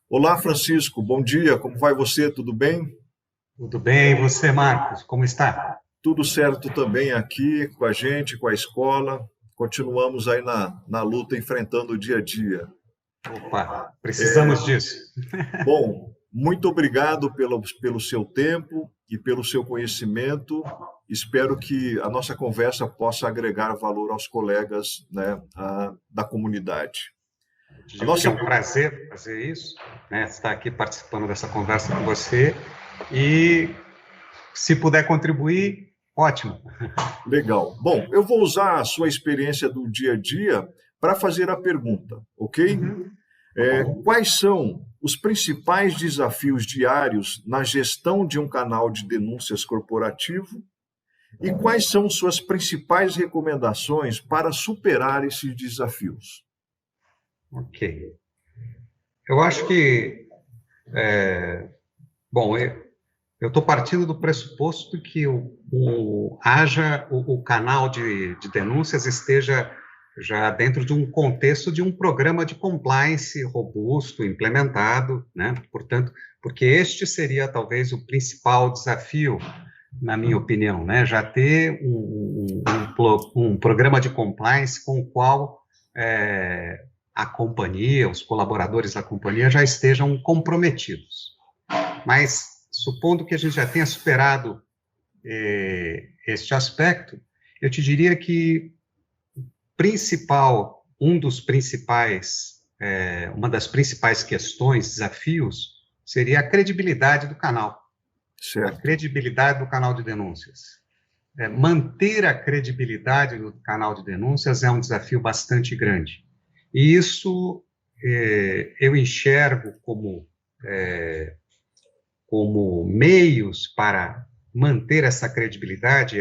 Olá, Francisco, bom dia, como vai você? Tudo bem? Tudo bem, e você, Marcos? Como está? Tudo certo também aqui com a gente, com a escola. Continuamos aí na luta, enfrentando o dia a dia. Opa, precisamos disso. Bom, muito obrigado pelo seu tempo e pelo seu conhecimento. Espero que a nossa conversa possa agregar valor aos colegas, né, da comunidade. Te A digo que é nossa um prazer fazer isso, né? Estar aqui participando dessa conversa com você e, se puder contribuir, ótimo. Legal. Bom, eu vou usar a sua experiência do dia a dia para fazer a pergunta, ok? Uhum, tá bom. Quais são os principais desafios diários na gestão de um canal de denúncias corporativo e quais são suas principais recomendações para superar esses desafios? Ok. Eu acho que, bom, eu estou partindo do pressuposto que o canal de denúncias esteja já dentro de um contexto de um programa de compliance robusto, implementado, né? Portanto, porque este seria talvez o principal desafio, na minha opinião, né? Já ter um programa de compliance com o qual a companhia, os colaboradores da companhia já estejam comprometidos. Mas, supondo que a gente já tenha superado este aspecto, eu te diria que uma das principais questões, desafios, seria a credibilidade do canal, a Certo. credibilidade do canal de denúncias. Manter a credibilidade do canal de denúncias é um desafio bastante grande. E isso eu enxergo como meios para manter essa credibilidade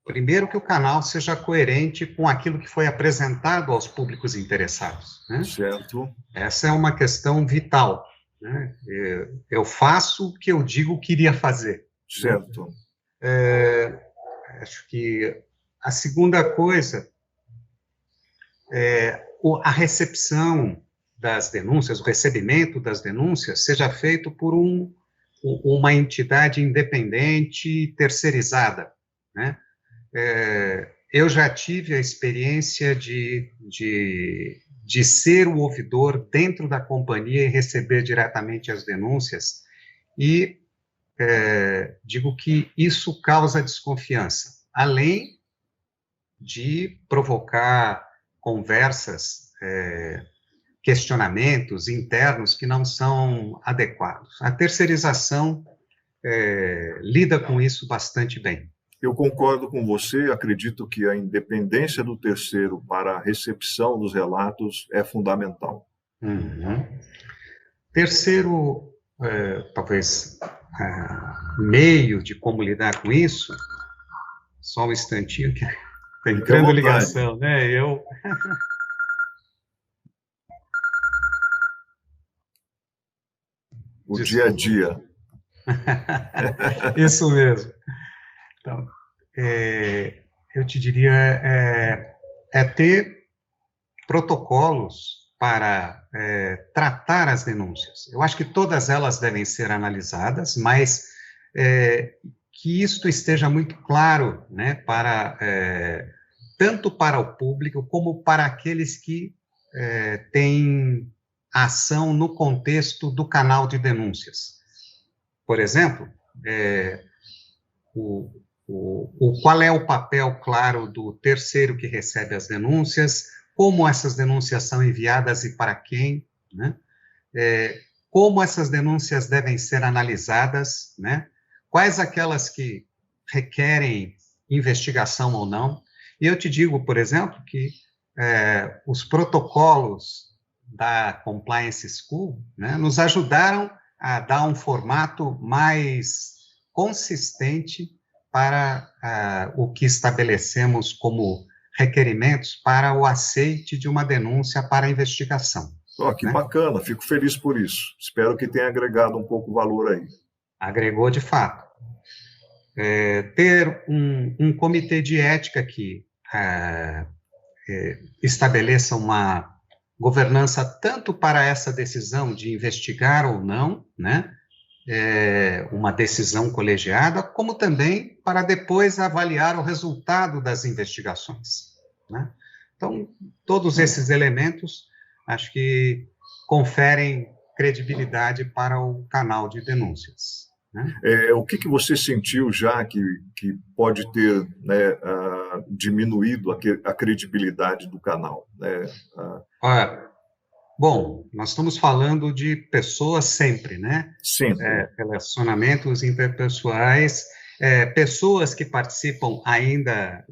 primeiro, que o canal seja coerente com aquilo que foi apresentado aos públicos interessados, né? Certo. Essa é uma questão vital, né? Eu faço o que eu digo que iria fazer, né? Certo. Acho que a segunda coisa é a recepção das denúncias, o recebimento das denúncias seja feito por uma entidade independente terceirizada, né? Eu já tive a experiência de ser o ouvidor dentro da companhia e receber diretamente as denúncias, e digo que isso causa desconfiança, além de provocar conversas, questionamentos internos que não são adequados. A terceirização lida com isso bastante bem. Eu concordo com você, acredito que a independência do terceiro para a recepção dos relatos é fundamental. Uhum. Terceiro, talvez, meio de como lidar com isso, só um instantinho que está Fique à entrando vontade. ligação, né? O dia a Desculpa. dia. Isso mesmo. Então, eu te diria, ter protocolos para tratar as denúncias. Eu acho que todas elas devem ser analisadas, mas que isto esteja muito claro, né, tanto para o público como para aqueles que têm ação no contexto do canal de denúncias. Por exemplo, o, qual é o papel claro do terceiro que recebe as denúncias, como essas denúncias são enviadas e para quem, né? Como essas denúncias devem ser analisadas, né? Quais aquelas que requerem investigação ou não. E eu te digo, por exemplo, que os protocolos da Compliance School, né, nos ajudaram a dar um formato mais consistente para o que estabelecemos como requerimentos para o aceite de uma denúncia para investigação. Oh, que Né? bacana, fico feliz por isso. Espero que tenha agregado um pouco valor aí. Agregou de fato. Ter um comitê de ética que estabeleça governança tanto para essa decisão de investigar ou não, né, uma decisão colegiada, como também para depois avaliar o resultado das investigações, né? Então, todos esses elementos, acho que conferem credibilidade para o canal de denúncias, né? O que você sentiu já que pode ter, né, diminuído a credibilidade do canal, né? Bom, nós estamos falando de pessoas sempre, né? Sempre. Relacionamentos interpessoais, pessoas que participam ainda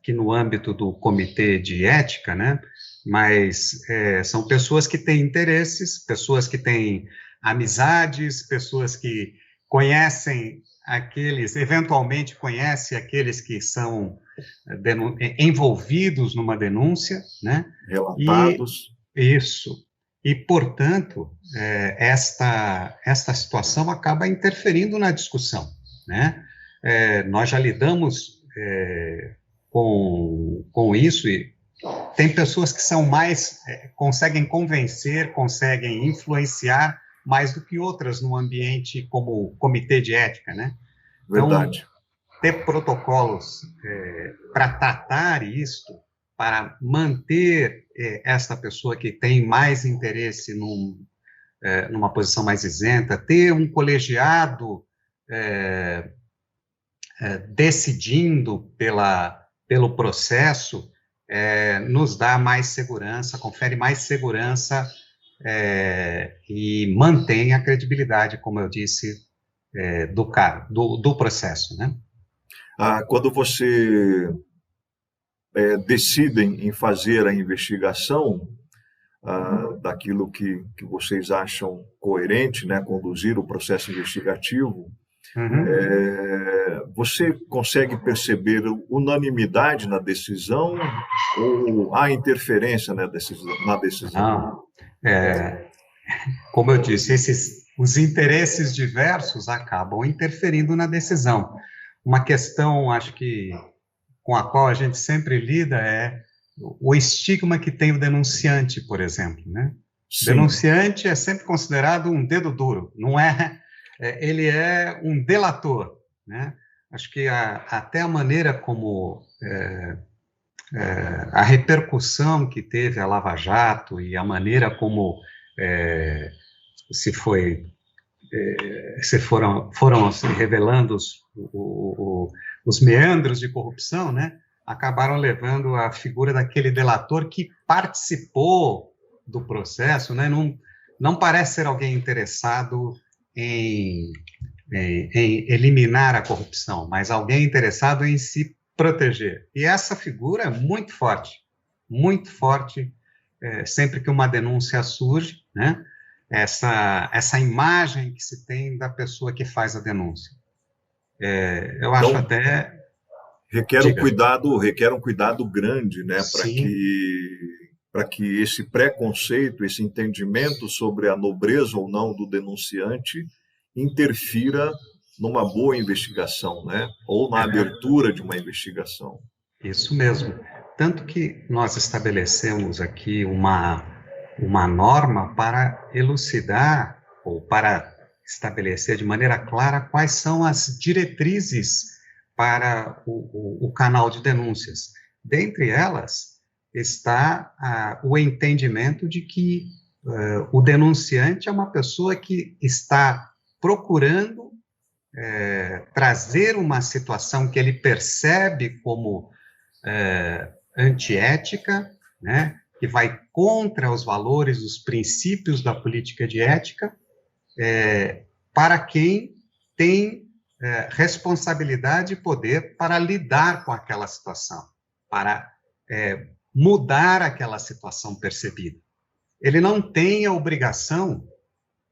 que no âmbito do comitê de ética, né? Mas são pessoas que têm interesses, pessoas que têm amizades, pessoas que conhecem eventualmente conhecem aqueles que são envolvidos numa denúncia, né? Relatados. Isso. E, portanto, esta situação acaba interferindo na discussão, né? Nós já lidamos com isso e tem pessoas que são mais, conseguem convencer, conseguem influenciar mais do que outras no ambiente como comitê de ética, né? Verdade. Então, ter protocolos para tratar isto, para manter esta pessoa que tem mais interesse numa posição mais isenta, ter um colegiado decidindo pelo processo, nos dá mais segurança, confere mais segurança e mantém a credibilidade, como eu disse, do processo, né? Quando você decidem em fazer a investigação daquilo que vocês acham coerente, né, conduzir o processo investigativo, você consegue perceber unanimidade na decisão ou há interferência na decisão? Não. Como eu disse, os interesses diversos acabam interferindo na decisão. Uma questão, acho que, com a qual a gente sempre lida é o estigma que tem o denunciante, por exemplo, né? O denunciante é sempre considerado um dedo duro, não é? Ele é um delator, né? Acho que até a maneira como a repercussão que teve a Lava Jato e a maneira como foram se revelando os meandros de corrupção, né, acabaram levando a figura daquele delator que participou do processo, né, não parece ser alguém interessado em eliminar a corrupção, mas alguém interessado em se proteger. E essa figura é muito forte, sempre que uma denúncia surge, né, essa imagem que se tem da pessoa que faz a denúncia. Eu acho até... Requer um cuidado grande, né, para que esse preconceito, esse entendimento sobre a nobreza ou não do denunciante interfira numa boa investigação, né, ou na abertura de uma investigação. Isso mesmo. Tanto que nós estabelecemos aqui uma norma para elucidar ou para estabelecer de maneira clara quais são as diretrizes para o canal de denúncias. Dentre elas está o entendimento de que o denunciante é uma pessoa que está procurando trazer uma situação que ele percebe como antiética, né, que vai contra os valores, os princípios da política de ética, para quem tem responsabilidade e poder para lidar com aquela situação, para mudar aquela situação percebida. Ele não tem a obrigação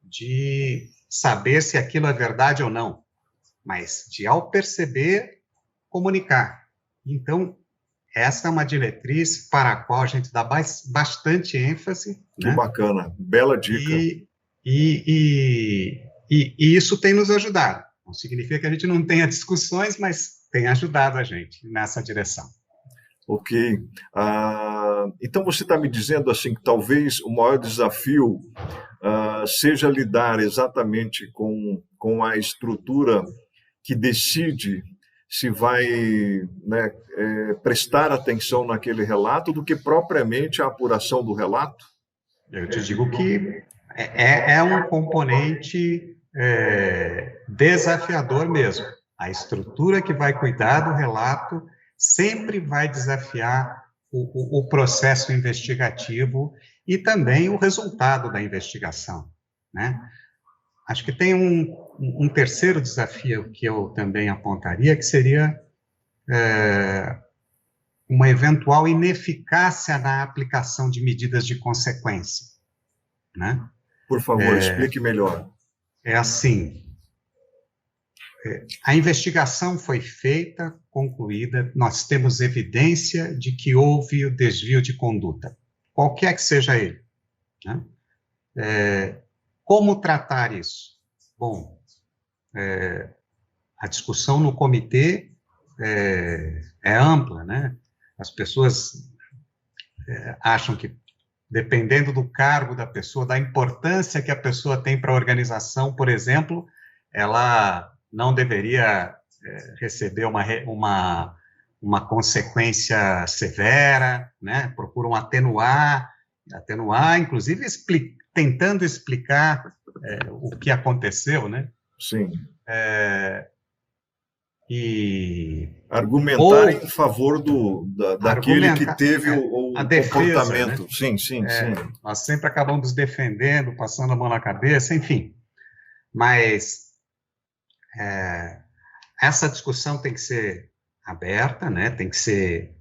de saber se aquilo é verdade ou não, mas de, ao perceber, comunicar. Então, essa é uma diretriz para a qual a gente dá bastante ênfase. Que né? Bacana, bela dica. E isso tem nos ajudado. Não significa que a gente não tenha discussões, mas tem ajudado a gente nessa direção. Ok. Então, você está me dizendo assim que talvez o maior desafio seja lidar exatamente com a estrutura que decide se vai, né, prestar atenção naquele relato do que propriamente a apuração do relato? Eu te digo que é um componente desafiador mesmo. A estrutura que vai cuidar do relato sempre vai desafiar o processo investigativo e também o resultado da investigação, né? Acho que tem um terceiro desafio que eu também apontaria, que seria uma eventual ineficácia na aplicação de medidas de consequência, né? Por favor, explique melhor. É assim, a investigação foi feita, concluída, nós temos evidência de que houve o desvio de conduta, qualquer que seja ele, né? Como tratar isso? Bom, a discussão no comitê é ampla, né? As pessoas acham que, dependendo do cargo da pessoa, da importância que a pessoa tem para a organização, por exemplo, ela não deveria receber uma consequência severa, né? Procuram atenuar, inclusive tentando explicar o que aconteceu, né? Sim. Argumentar Argumentar em favor daquele que teve o defesa, comportamento. Né? Sim. Nós sempre acabamos defendendo, passando a mão na cabeça, enfim. Mas essa discussão tem que ser aberta, né? Tem que ser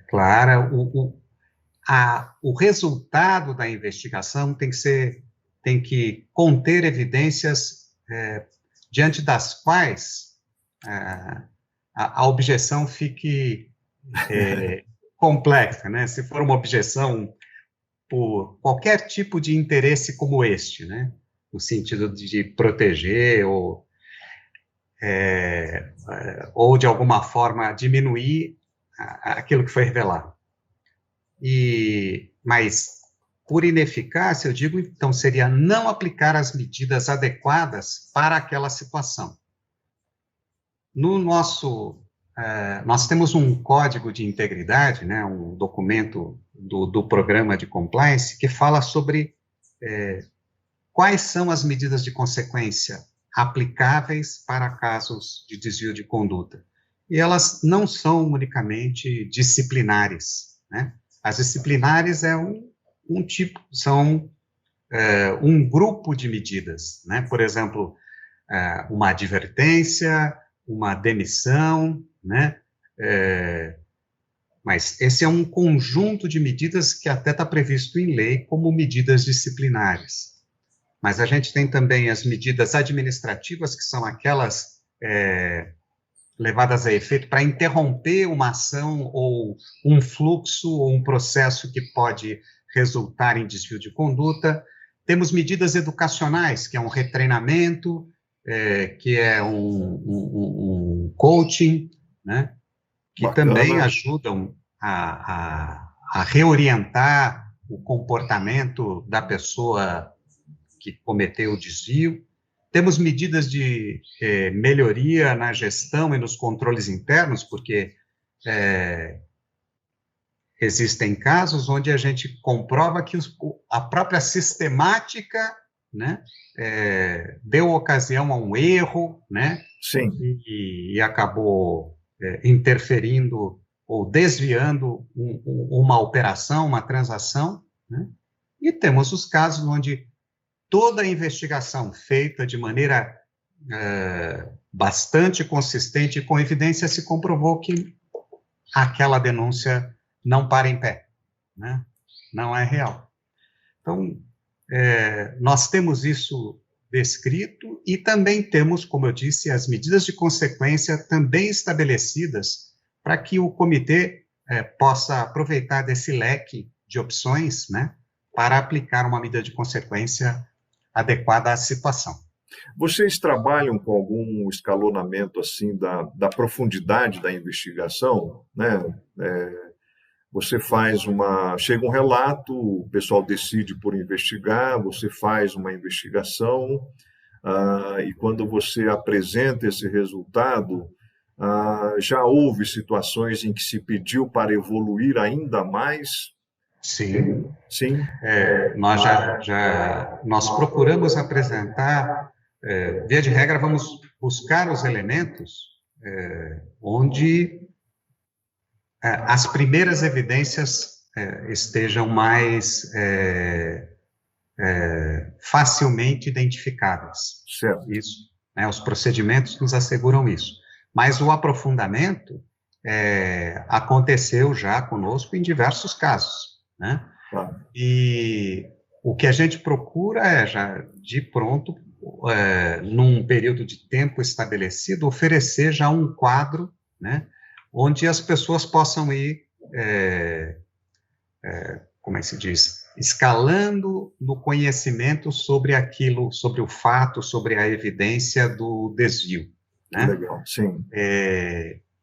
clara. O resultado da investigação tem que conter evidências diante das quais a objeção fique complexa, né? Se for uma objeção por qualquer tipo de interesse como este, né? No sentido de proteger ou de alguma forma diminuir aquilo que foi revelado. Mas por ineficácia, eu digo, então, seria não aplicar as medidas adequadas para aquela situação. Nós temos um código de integridade, né, um documento do programa de compliance que fala sobre quais são as medidas de consequência aplicáveis para casos de desvio de conduta. E elas não são unicamente disciplinares, né? As disciplinares são um grupo de medidas, né? Por exemplo, uma advertência, uma demissão, né? Mas esse é um conjunto de medidas que até está previsto em lei como medidas disciplinares. Mas a gente tem também as medidas administrativas, que são aquelas levadas a efeito para interromper uma ação ou um fluxo ou um processo que pode resultar em desvio de conduta. Temos medidas educacionais, que é um retreinamento, que é um coaching, né, que Bacana. Também ajudam a reorientar o comportamento da pessoa que cometeu o desvio. Temos medidas de melhoria na gestão e nos controles internos, porque existem casos onde a gente comprova que a própria sistemática, né, deu ocasião a um erro, né? Sim. E acabou interferindo ou desviando uma operação, uma transação, né? E temos os casos onde toda a investigação feita de maneira bastante consistente e com evidência se comprovou que aquela denúncia não para em pé, né? Não é real. Então, nós temos isso descrito e também temos, como eu disse, as medidas de consequência também estabelecidas para que o comitê possa aproveitar desse leque de opções, né, para aplicar uma medida de consequência adequada à situação. Vocês trabalham com algum escalonamento assim da profundidade da investigação, né? Você chega um relato, o pessoal decide por investigar, você faz uma investigação, e quando você apresenta esse resultado, já houve situações em que se pediu para evoluir ainda mais? Sim. Sim. Nós procuramos apresentar, via de regra, vamos buscar os elementos onde as primeiras evidências estejam mais facilmente identificáveis. Certo. Isso, né, os procedimentos nos asseguram isso. Mas o aprofundamento aconteceu já conosco em diversos casos, né? Claro. E o que a gente procura é já, de pronto, num período de tempo estabelecido, oferecer já um quadro, né, onde as pessoas possam ir, como é que se diz, escalando no conhecimento sobre aquilo, sobre o fato, sobre a evidência do desvio, né? Legal, sim.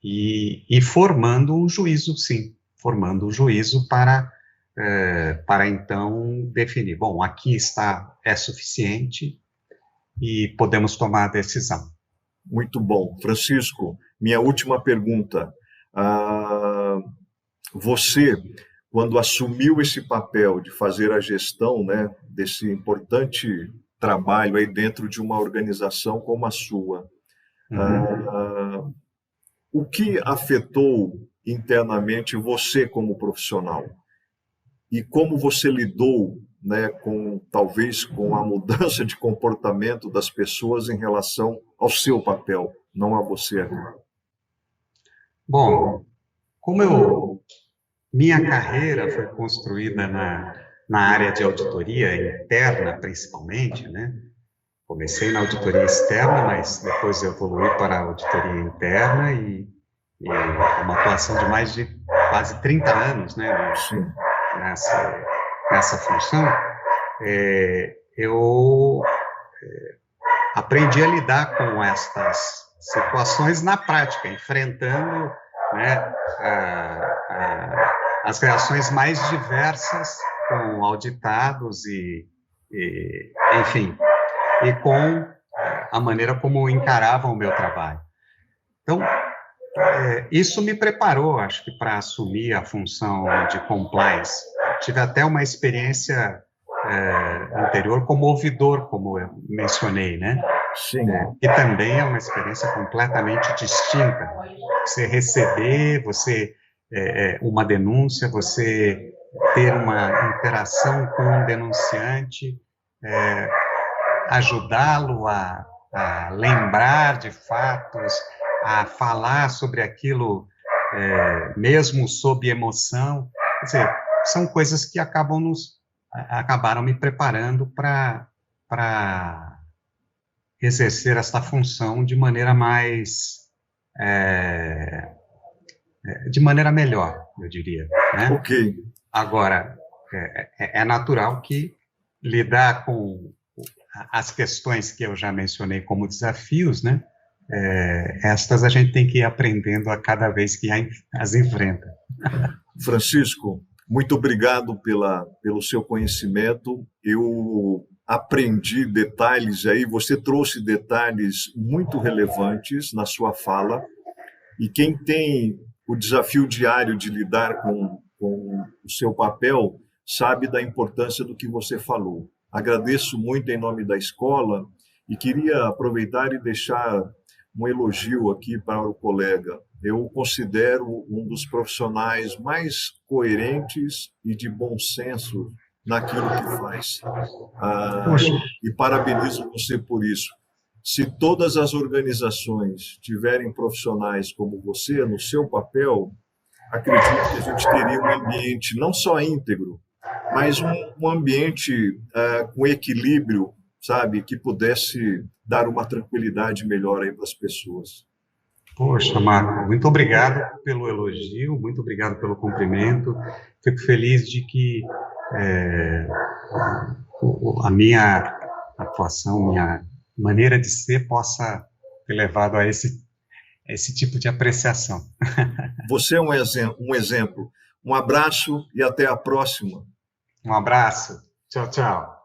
E formando um juízo, sim, formando um juízo para então definir, bom, aqui é suficiente e podemos tomar a decisão. Muito bom. Francisco, minha última pergunta. Você, quando assumiu esse papel de fazer a gestão, né, desse importante trabalho aí dentro de uma organização como a sua, o que afetou internamente você como profissional? E como você lidou, né, talvez com a mudança de comportamento das pessoas em relação ao seu papel, não a você agora? Bom, minha carreira foi construída na área de auditoria interna, principalmente, né? Comecei na auditoria externa, mas depois evoluí para a auditoria interna e uma atuação de mais de quase 30 anos, né? Sim. Nessa função, eu aprendi a lidar com estas situações na prática, enfrentando, né, as reações mais diversas com auditados enfim, e com a maneira como encaravam o meu trabalho. Então, isso me preparou, acho que, para assumir a função de compliance. Tive até uma experiência anterior como ouvidor, como eu mencionei, né? Sim. E também é uma experiência completamente distinta. Você receber, uma denúncia, você ter uma interação com um denunciante, ajudá-lo a lembrar de fatos, a falar sobre aquilo, mesmo sob emoção. Quer dizer, são coisas que acabaram me preparando para exercer esta função de maneira de maneira melhor, eu diria, né? Ok. Agora, é natural que lidar com as questões que eu já mencionei como desafios, né? Estas a gente tem que ir aprendendo a cada vez que as enfrenta. Francisco, muito obrigado pelo seu conhecimento. Eu aprendi detalhes aí, você trouxe detalhes muito relevantes na sua fala, e quem tem o desafio diário de lidar com o seu papel sabe da importância do que você falou. Agradeço muito em nome da escola e queria aproveitar e deixar um elogio aqui para o colega. Eu o considero um dos profissionais mais coerentes e de bom senso naquilo que faz. E parabenizo você por isso. Se todas as organizações tiverem profissionais como você no seu papel, acredito que a gente teria um ambiente não só íntegro, mas um ambiente com equilíbrio, sabe, que pudesse dar uma tranquilidade melhor aí para as pessoas. Poxa, Marco, muito obrigado pelo elogio, muito obrigado pelo cumprimento. Fico feliz de que a minha atuação, minha maneira de ser possa ter levado a esse tipo de apreciação. Você é um exemplo. Um abraço e até a próxima. Um abraço. Tchau, tchau.